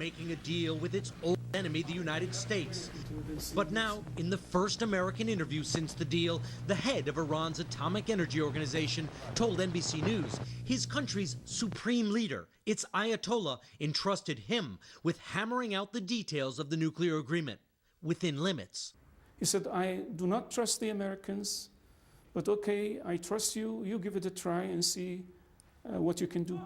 making a deal with its old enemy, the United States. But now, in the first American interview since the deal, the head of Iran's Atomic Energy Organization told NBC News his country's supreme leader, its Ayatollah, entrusted him with hammering out the details of the nuclear agreement within limits. He said, I do not trust the Americans, but okay, I trust you. You give it a try and see what you can do.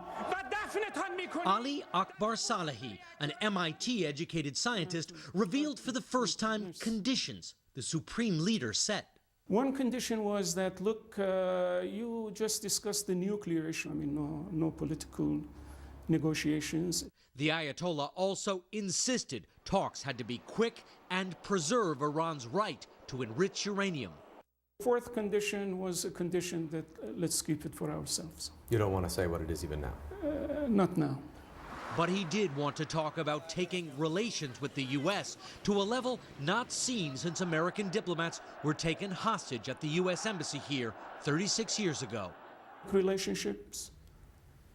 Ali Akbar Salehi, an MIT-educated scientist, revealed for the first time conditions the supreme leader set. One condition was that, look, you just discussed the nuclear issue. I mean, no political negotiations. The Ayatollah also insisted talks had to be quick and preserve Iran's right to enrich uranium. Fourth condition was a condition that let's keep it for ourselves. You don't want to say what it is even now? Not now. But he did want to talk about taking relations with the U.S. to a level not seen since American diplomats were taken hostage at the U.S. Embassy here 36 years ago. Relationships,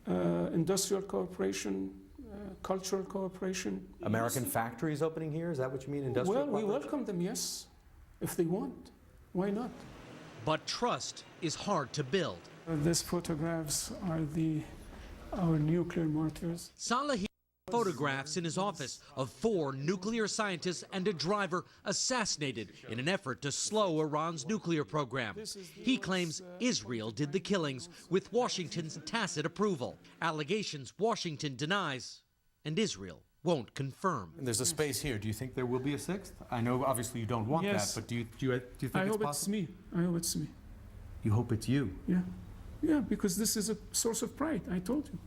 industrial cooperation, cultural cooperation. American factories opening here? Is that what you mean, industrial Well, we welcome them, yes, if they want. Why not? But trust is hard to build. These photographs are our nuclear martyrs. Salehi photographs in his office of 4 nuclear scientists and a driver assassinated in an effort to slow Iran's nuclear program. He claims Israel did the killings with Washington's tacit approval. Allegations Washington denies, and Israel won't confirm. And there's a space here. Do you think there will be a 6th? I know obviously you don't want Yes. that, but do you think it's possible? I hope it's me. I hope it's me. You hope it's you? Yeah. Yeah, because this is a source of pride, I told you.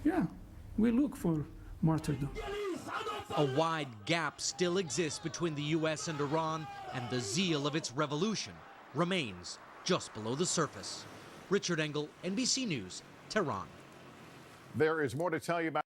Yeah, we look for martyrdom. A wide gap still exists between the U.S. and Iran, and the zeal of its revolution remains just below the surface. Richard Engel, NBC News, Tehran. There is more to tell you about.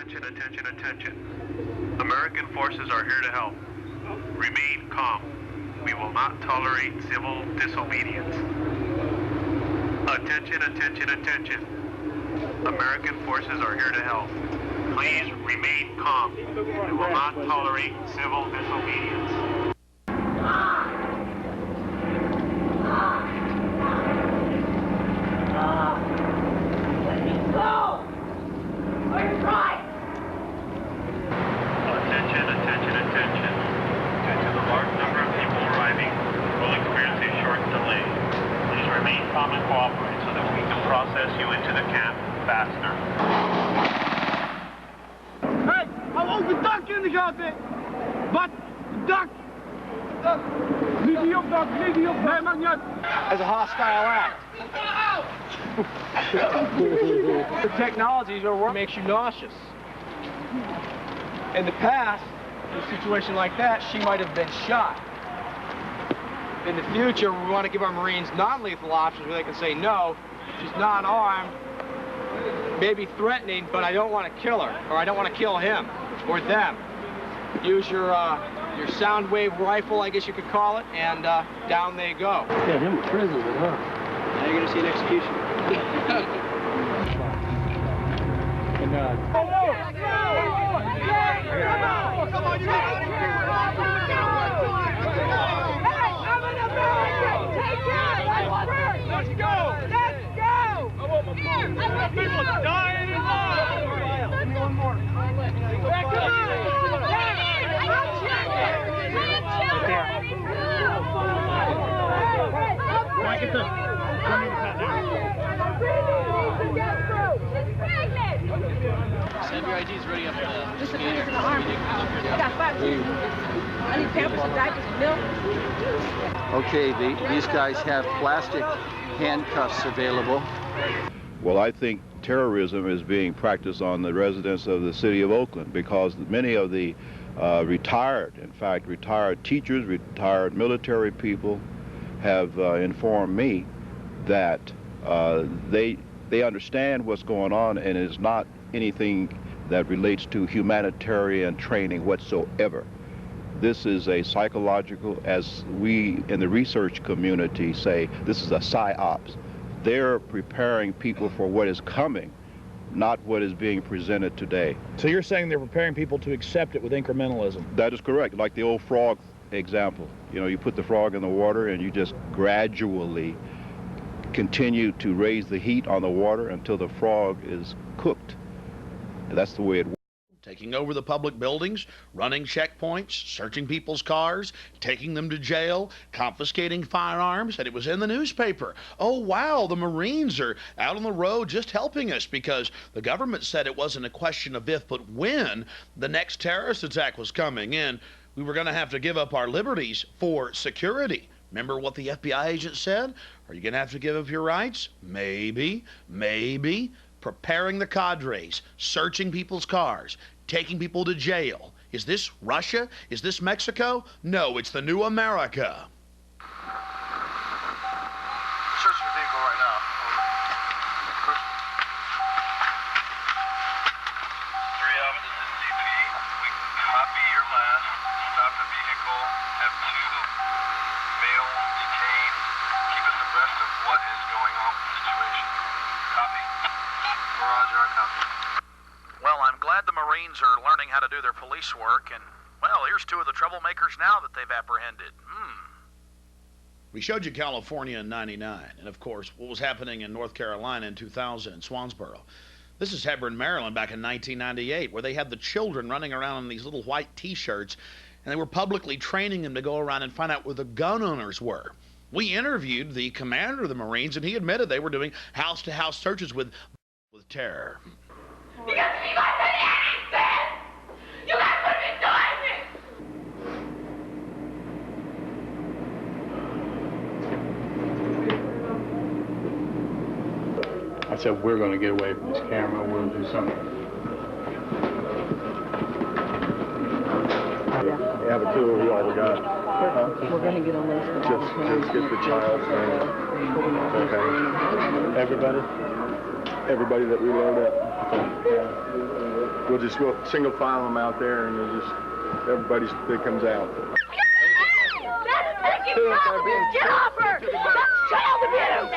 Attention, attention, attention. American forces are here to help. Remain calm. We will not tolerate civil disobedience. Attention, attention, attention. American forces are here to help. Please remain calm. We will not tolerate civil disobedience. Attention, attention, attention. Due to the large number of people arriving, we'll experience a short delay. Please remain calm and cooperate so that we can process you into the camp faster. Hey, hou ook de dak in de gaten! Wat? De dak! Niet die op dak, niet die op dak! Nee, maakt niet uit! As a hostile act. The technologies are what makes you nauseous. In the past, in a situation like that, she might have been shot. In the future, we want to give our Marines non-lethal options where they can say, no, she's not armed, maybe threatening, but I don't want to kill her, or I don't want to kill him, or them. Use your sound wave rifle, I guess you could call it, and down they go. Yeah, him in prison, huh? Now you're going to see an execution. Come on, you got it! Let's go! Let's go! People dying in line! One more. WIG's ready up the just in the army. I got 5 kids. I need pampers and diapers and milk. Okay, these guys have plastic handcuffs available. Well, I think terrorism is being practiced on the residents of the city of Oakland because many of the retired teachers, retired military people have informed me that they understand what's going on, and it's not anything that relates to humanitarian training whatsoever. This is a psychological, as we in the research community say, this is a psyops. They're preparing people for what is coming, not what is being presented today. So you're saying they're preparing people to accept it with incrementalism? That is correct, like the old frog example. You know, you put the frog in the water and you just gradually continue to raise the heat on the water until the frog is cooked. And that's the way it works. Taking over the public buildings, running checkpoints, searching people's cars, taking them to jail, confiscating firearms, and it was in the newspaper. Oh, wow, the Marines are out on the road just helping us because the government said it wasn't a question of if but when the next terrorist attack was coming in. We were going to have to give up our liberties for security. Remember what the FBI agent said? Are you going to have to give up your rights? Maybe, maybe. Preparing the cadres, searching people's cars, taking people to jail. Is this Russia? Is this Mexico? No, it's the new America. Search the vehicle right now. Three of it, this is DP. We copy your last. Stop the vehicle. Have 2 male detained. Keep us abreast of what is going on with the situation. Copy. Roger, I copy. Well, I'm glad the Marines are learning how to do their police work, and, well, here's 2 of the troublemakers now that they've apprehended. We showed you California in '99, and of course, what was happening in North Carolina in 2000 in Swansboro. This is Hebron, Maryland, back in 1998, where they had the children running around in these little white T-shirts, and they were publicly training them to go around and find out where the gun owners were. We interviewed the commander of the Marines, and he admitted they were doing house-to-house searches with terror. You got to be my accent! You got to put me doing it! I said, we're going to get away from this camera. We'll do something. You have a clue who all we got? We're going to get a list of Just get the child's name. Okay. Everybody? everybody that we load up. Yeah. We'll just go single file them out there, and we'll just everybody that comes out. That's taking child abuse! Get off her! That's child abuse!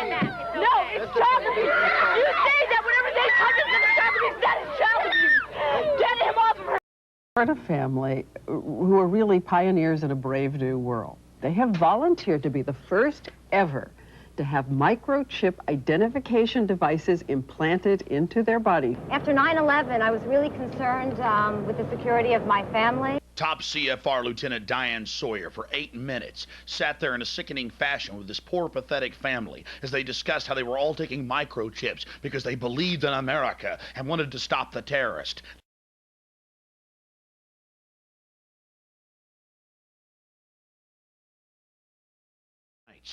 No, it's child abuse! You say that whenever they touch us in the child abuse, that is child abuse! Get him off of her! Part of family who are really pioneers in a brave new world. They have volunteered to be the first ever to have microchip identification devices implanted into their body. After 9/11, I was really concerned with the security of my family. Top CFR Lieutenant Diane Sawyer, for 8 minutes, sat there in a sickening fashion with this poor, pathetic family as they discussed how they were all taking microchips because they believed in America and wanted to stop the terrorist.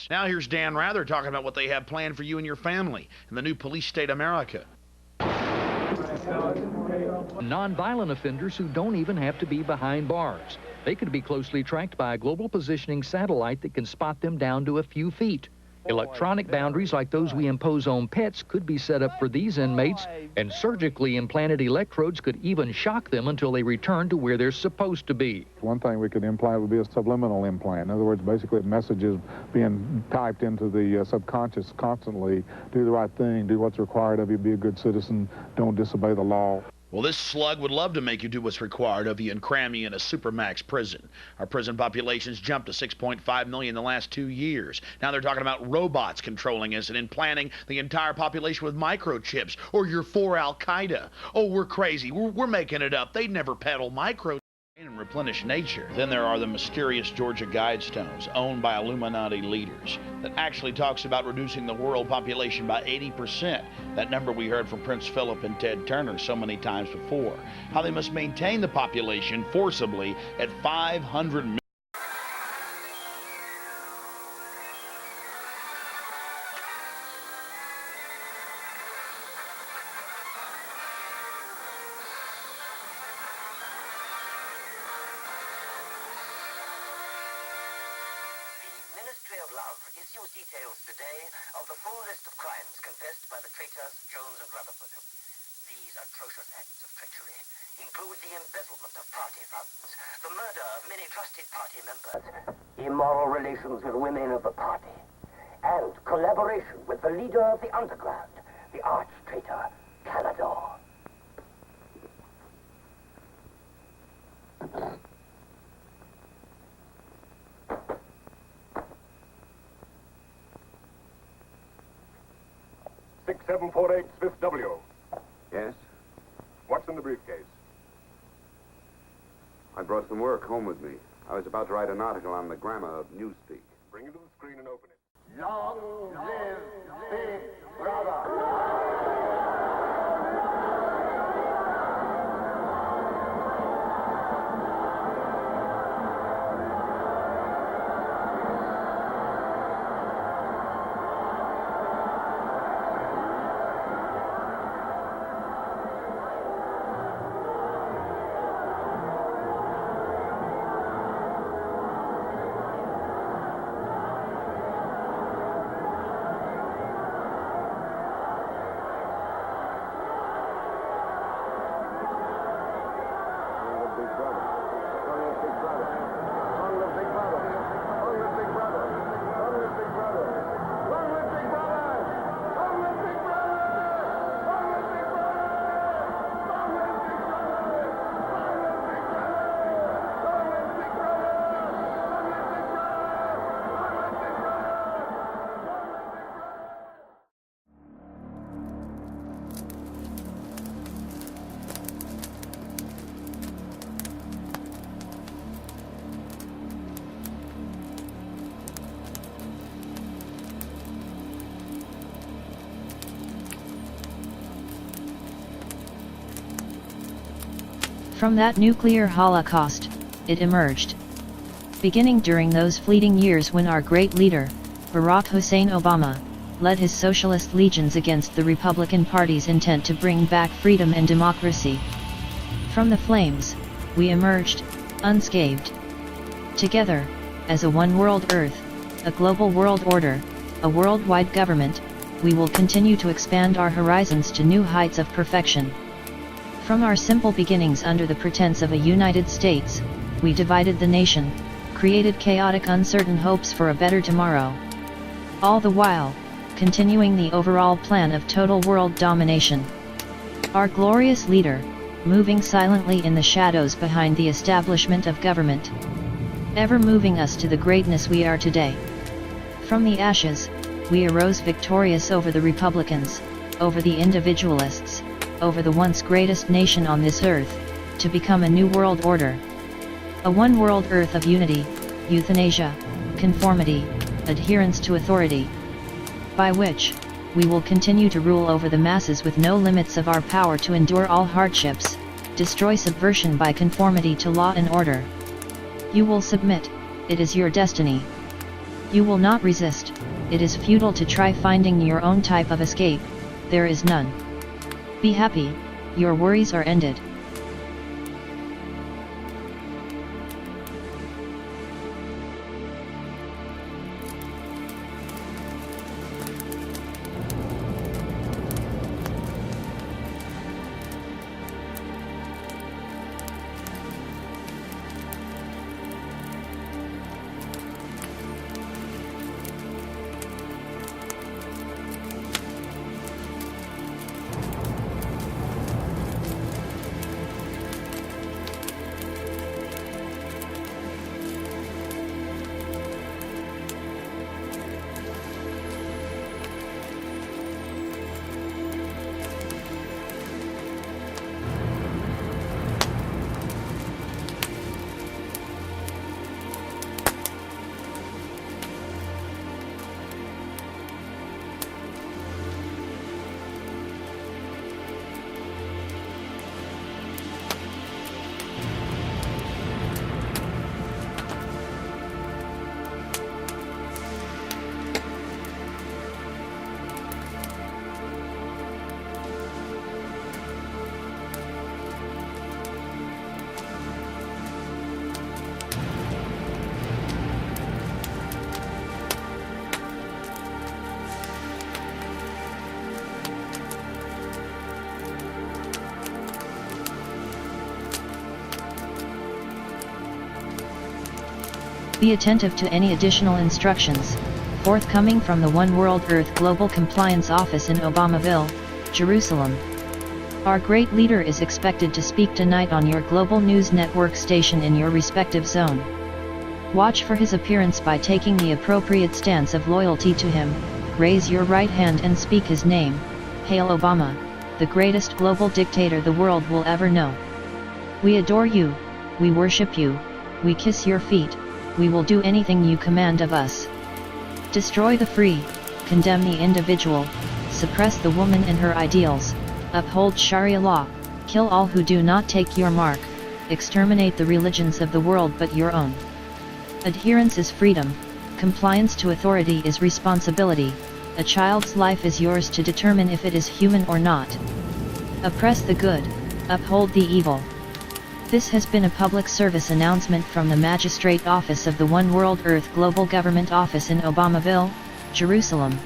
Now here's Dan Rather talking about what they have planned for you and your family in the new police state America. Non-violent offenders who don't even have to be behind bars. They could be closely tracked by a global positioning satellite that can spot them down to a few feet. Electronic boundaries like those we impose on pets could be set up for these inmates, and surgically implanted electrodes could even shock them until they return to where they're supposed to be. One thing we could implant would be a subliminal implant. In other words, basically messages being typed into the subconscious constantly. Do the right thing, do what's required of you, be a good citizen, don't disobey the law. Well, this slug would love to make you do what's required of you and cram you in a supermax prison. Our prison population's jumped to 6.5 million in the last 2 years. Now they're talking about robots controlling us and implanting the entire population with microchips. Or you're for Al-Qaeda. Oh, we're crazy. We're making it up. They'd never peddle microchips and replenish nature. Then there are the mysterious Georgia Guidestones, owned by Illuminati leaders, that actually talks about reducing the world population by 80%. That number we heard from Prince Philip and Ted Turner so many times before. How they must maintain the population forcibly at 500 million. issues details today of the full list of crimes confessed by the traitors Jones and Rutherford. These atrocious acts of treachery include the embezzlement of party funds, the murder of many trusted party members, immoral relations with women of the party, and collaboration with the leader of the underground, the arch-traitor Canador. $6748 Fifth W. Yes? What's in the briefcase? I brought some work home with me. I was about to write an article on the grammar of newspeak. Bring it to the screen and open it. Long live Big Brother! From that nuclear holocaust, it emerged. Beginning during those fleeting years when our great leader, Barack Hussein Obama, led his socialist legions against the Republican Party's intent to bring back freedom and democracy. From the flames, we emerged, unscathed. Together, as a one world Earth, a global world order, a worldwide government, we will continue to expand our horizons to new heights of perfection. From our simple beginnings under the pretense of a United States, we divided the nation, created chaotic uncertain hopes for a better tomorrow. All the while, continuing the overall plan of total world domination. Our glorious leader, moving silently in the shadows behind the establishment of government. Ever moving us to the greatness we are today. From the ashes, we arose victorious over the Republicans, over the individualists, over the once greatest nation on this earth, to become a new world order. A one world earth of unity, euthanasia, conformity, adherence to authority. By which, we will continue to rule over the masses with no limits of our power to endure all hardships, destroy subversion by conformity to law and order. You will submit, it is your destiny. You will not resist, it is futile to try finding your own type of escape, there is none. Be happy, your worries are ended. Be attentive to any additional instructions, forthcoming from the One World Earth Global Compliance Office in Obamaville, Jerusalem. Our great leader is expected to speak tonight on your global news network station in your respective zone. Watch for his appearance by taking the appropriate stance of loyalty to him, raise your right hand and speak his name. Hail Obama, the greatest global dictator the world will ever know. We adore you, we worship you, we kiss your feet, we will do anything you command of us. Destroy the free, condemn the individual, suppress the woman and her ideals, uphold Sharia law, kill all who do not take your mark, exterminate the religions of the world but your own. Adherence is freedom, compliance to authority is responsibility, a child's life is yours to determine if it is human or not. Oppress the good, uphold the evil. This has been a public service announcement from the Magistrate Office of the One World Earth Global Government Office in Obamaville, Jerusalem.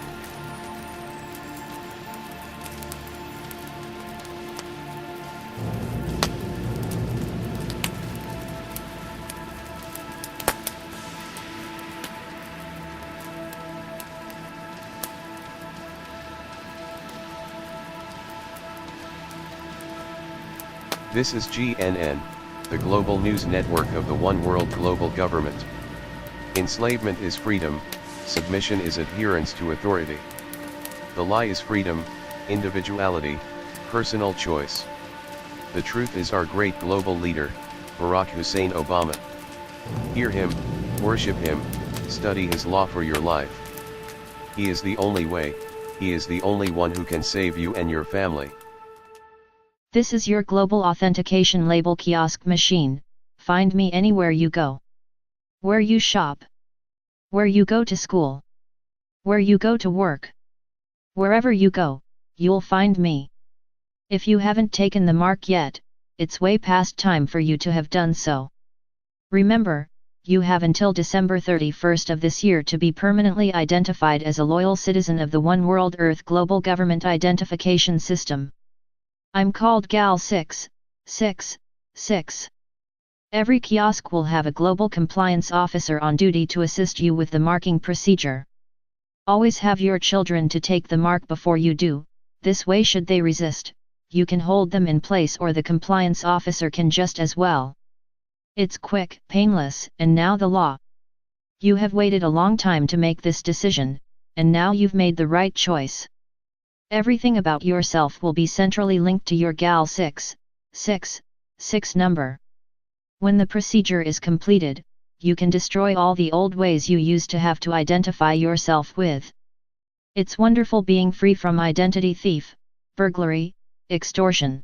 This is GNN, the global news network of the One World Global Government. Enslavement is freedom, submission is adherence to authority. The lie is freedom, individuality, personal choice. The truth is our great global leader, Barack Hussein Obama. Hear him, worship him, study his law for your life. He is the only way, he is the only one who can save you and your family. This is your global authentication label kiosk machine. Find me anywhere you go. Where you shop. Where you go to school. Where you go to work. Wherever you go, you'll find me. If you haven't taken the mark yet, it's way past time for you to have done so. Remember, you have until December 31st of this year to be permanently identified as a loyal citizen of the One World Earth Global Government Identification System. I'm called Gal 666. Every kiosk will have a global compliance officer on duty to assist you with the marking procedure. Always have your children to take the mark before you do, this way should they resist, you can hold them in place or the compliance officer can just as well. It's quick, painless, and now the law. You have waited a long time to make this decision, and now you've made the right choice. Everything about yourself will be centrally linked to your Gal 666 number. When the procedure is completed, you can destroy all the old ways you used to have to identify yourself with. It's wonderful being free from identity thief, burglary, extortion.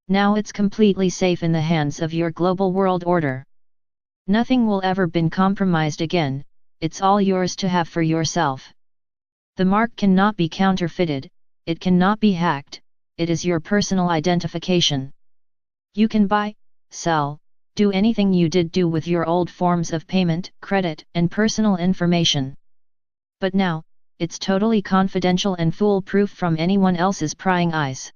Now it's completely safe in the hands of your global world order. Nothing will ever been compromised again, it's all yours to have for yourself. The mark cannot be counterfeited, it cannot be hacked, it is your personal identification. You can buy, sell, do anything you did do with your old forms of payment, credit, and personal information. But now, it's totally confidential and foolproof from anyone else's prying eyes.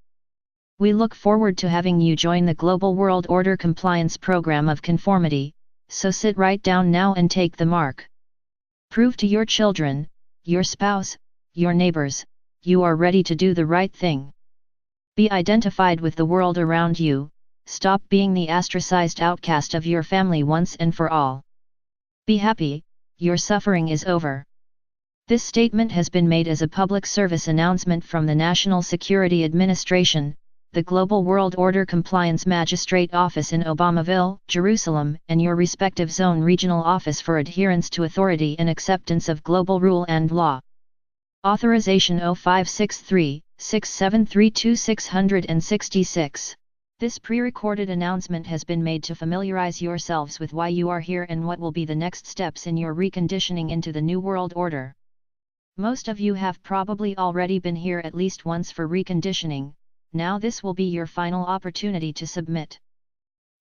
We look forward to having you join the Global World Order Compliance Program of Conformity, so sit right down now and take the mark. Prove to your children, your spouse, your neighbors, you are ready to do the right thing. Be identified with the world around you, stop being the ostracized outcast of your family once and for all. Be happy, your suffering is over. This statement has been made as a public service announcement from the National Security Administration, the Global World Order Compliance Magistrate Office in Obamaville, Jerusalem, and your respective zone regional office for adherence to authority and acceptance of global rule and law. Authorization 0563-6732-666. This pre-recorded announcement has been made to familiarize yourselves with why you are here and what will be the next steps in your reconditioning into the New World Order. Most of you have probably already been here at least once for reconditioning. Now this will be your final opportunity to submit.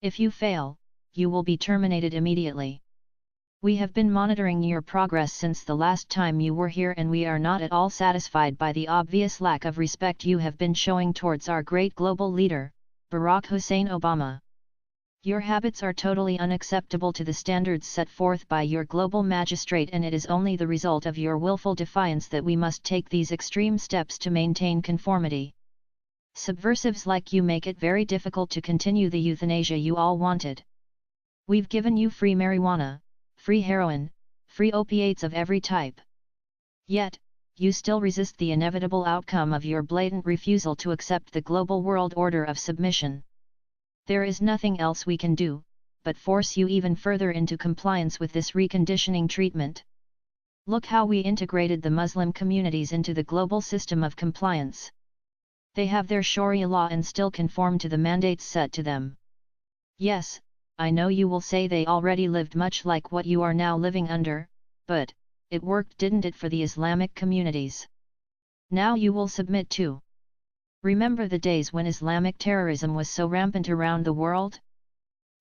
If you fail, you will be terminated immediately. We have been monitoring your progress since the last time you were here and we are not at all satisfied by the obvious lack of respect you have been showing towards our great global leader, Barack Hussein Obama. Your habits are totally unacceptable to the standards set forth by your global magistrate and it is only the result of your willful defiance that we must take these extreme steps to maintain conformity. Subversives like you make it very difficult to continue the euthanasia you all wanted. We've given you free marijuana, free heroin, free opiates of every type. Yet, you still resist the inevitable outcome of your blatant refusal to accept the global world order of submission. There is nothing else we can do, but force you even further into compliance with this reconditioning treatment. Look how we integrated the Muslim communities into the global system of compliance. They have their Sharia law and still conform to the mandates set to them. Yes, I know you will say they already lived much like what you are now living under, but, it worked, didn't it, for the Islamic communities? Now you will submit too. Remember the days when Islamic terrorism was so rampant around the world?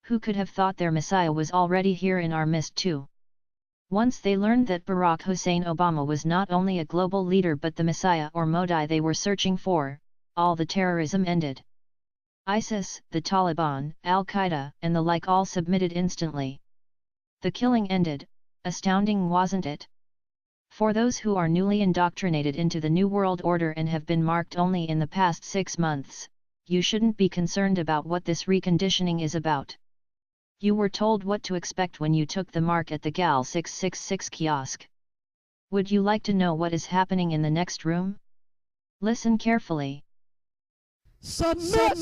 Who could have thought their Messiah was already here in our midst too? Once they learned that Barack Hussein Obama was not only a global leader but the Messiah or Modi they were searching for, all the terrorism ended. ISIS, the Taliban, Al-Qaeda, and the like all submitted instantly. The killing ended. Astounding, wasn't it? For those who are newly indoctrinated into the New World Order and have been marked only in the past 6 months, you shouldn't be concerned about what this reconditioning is about. You were told what to expect when you took the mark at the Gal 666 kiosk. Would you like to know what is happening in the next room? Listen carefully. Submit!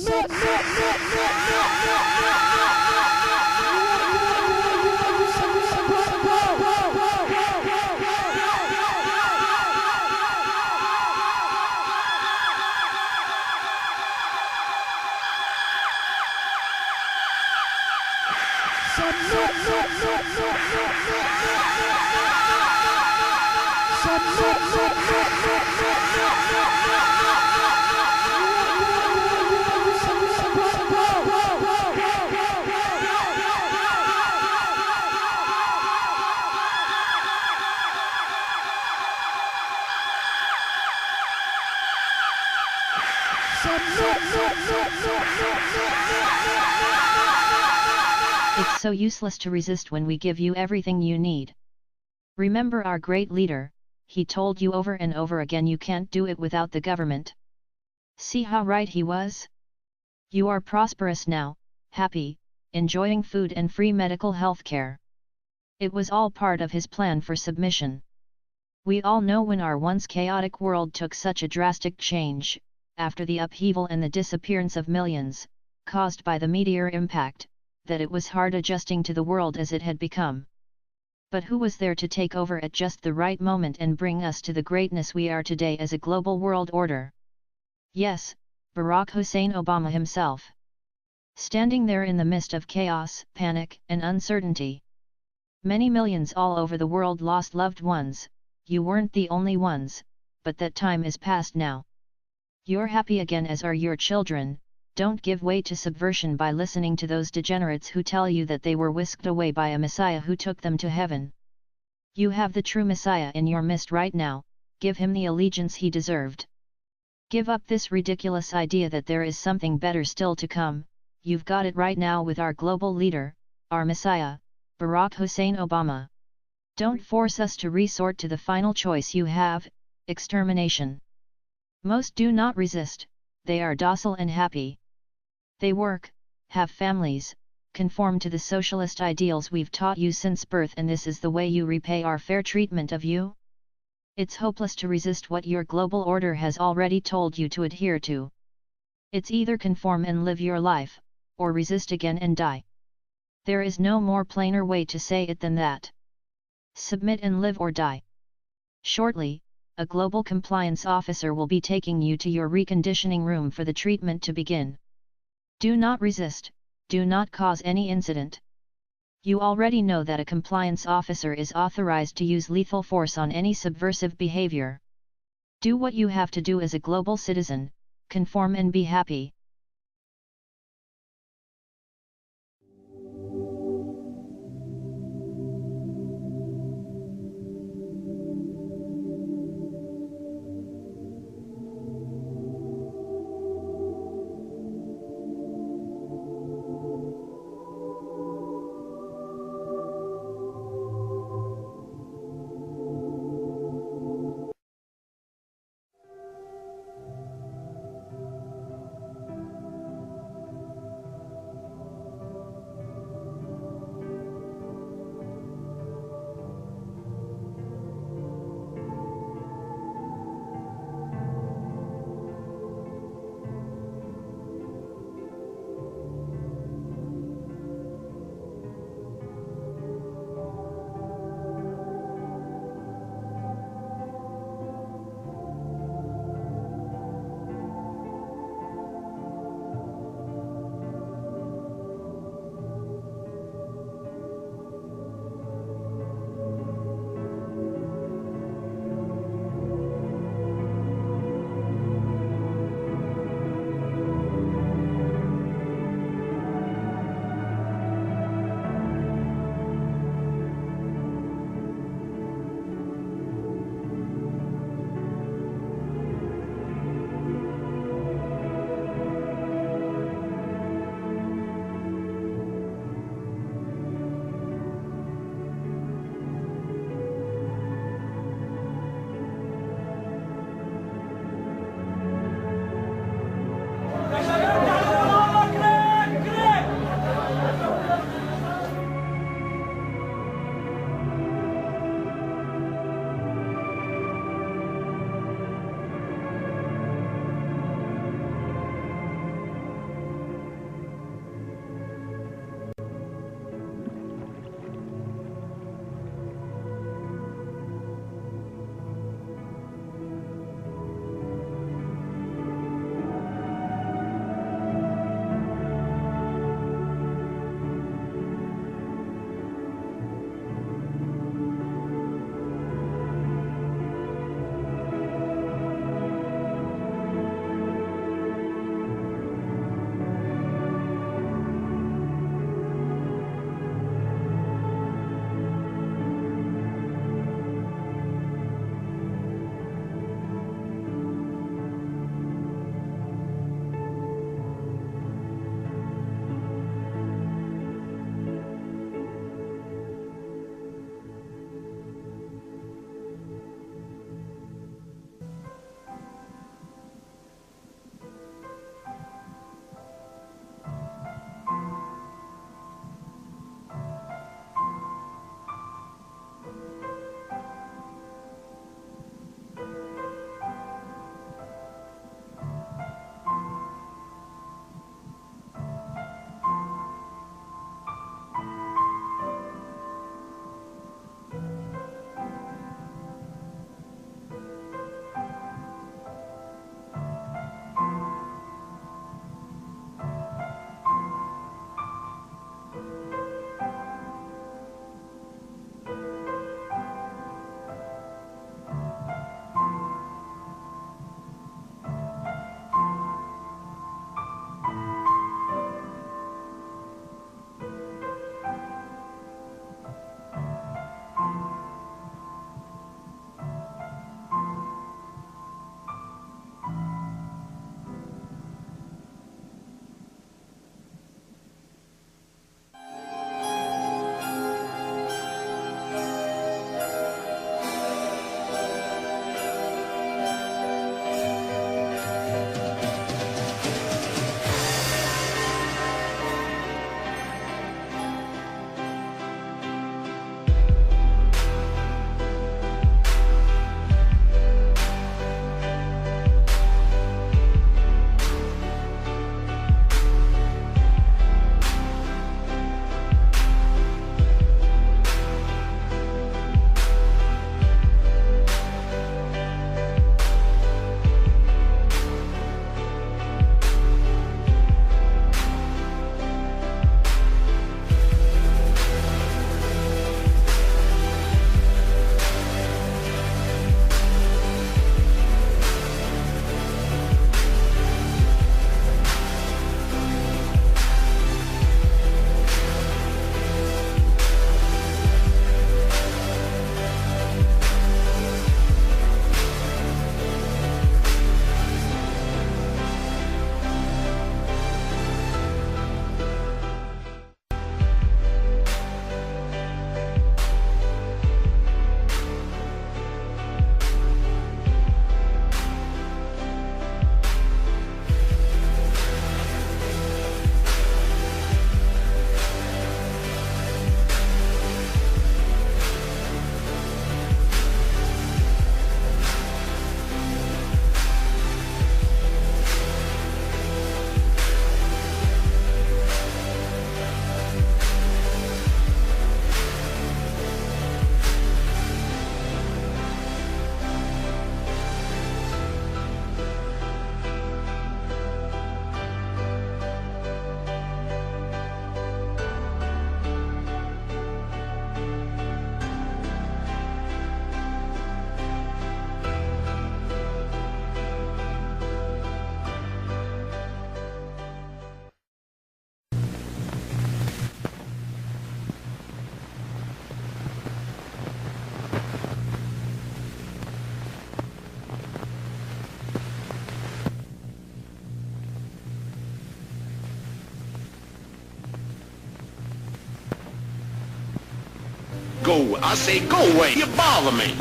so useless to resist when we give you everything you need. Remember our great leader, he told you over and over again you can't do it without the government. See how right he was? You are prosperous now, happy, enjoying food and free medical health care. It was all part of his plan for submission. We all know when our once chaotic world took such a drastic change, after the upheaval and the disappearance of millions, caused by the meteor impact, that it was hard adjusting to the world as it had become. But who was there to take over at just the right moment and bring us to the greatness we are today as a global world order? Yes, Barack Hussein Obama himself. Standing there in the midst of chaos, panic, and uncertainty. Many millions all over the world lost loved ones. You weren't the only ones, but that time is past now. You're happy again, as are your children. Don't give way to subversion by listening to those degenerates who tell you that they were whisked away by a Messiah who took them to heaven. You have the true Messiah in your midst right now, give him the allegiance he deserved. Give up this ridiculous idea that there is something better still to come. You've got it right now with our global leader, our Messiah, Barack Hussein Obama. Don't force us to resort to the final choice you have, extermination. Most do not resist, they are docile and happy. They work, have families, conform to the socialist ideals we've taught you since birth, and this is the way you repay our fair treatment of you? It's hopeless to resist what your global order has already told you to adhere to. It's either conform and live your life, or resist again and die. There is no more plainer way to say it than that. Submit and live or die. Shortly, a global compliance officer will be taking you to your reconditioning room for the treatment to begin. Do not resist, do not cause any incident. You already know that a compliance officer is authorized to use lethal force on any subversive behavior. Do what you have to do as a global citizen, conform and be happy. Go. I say go away. You bother me.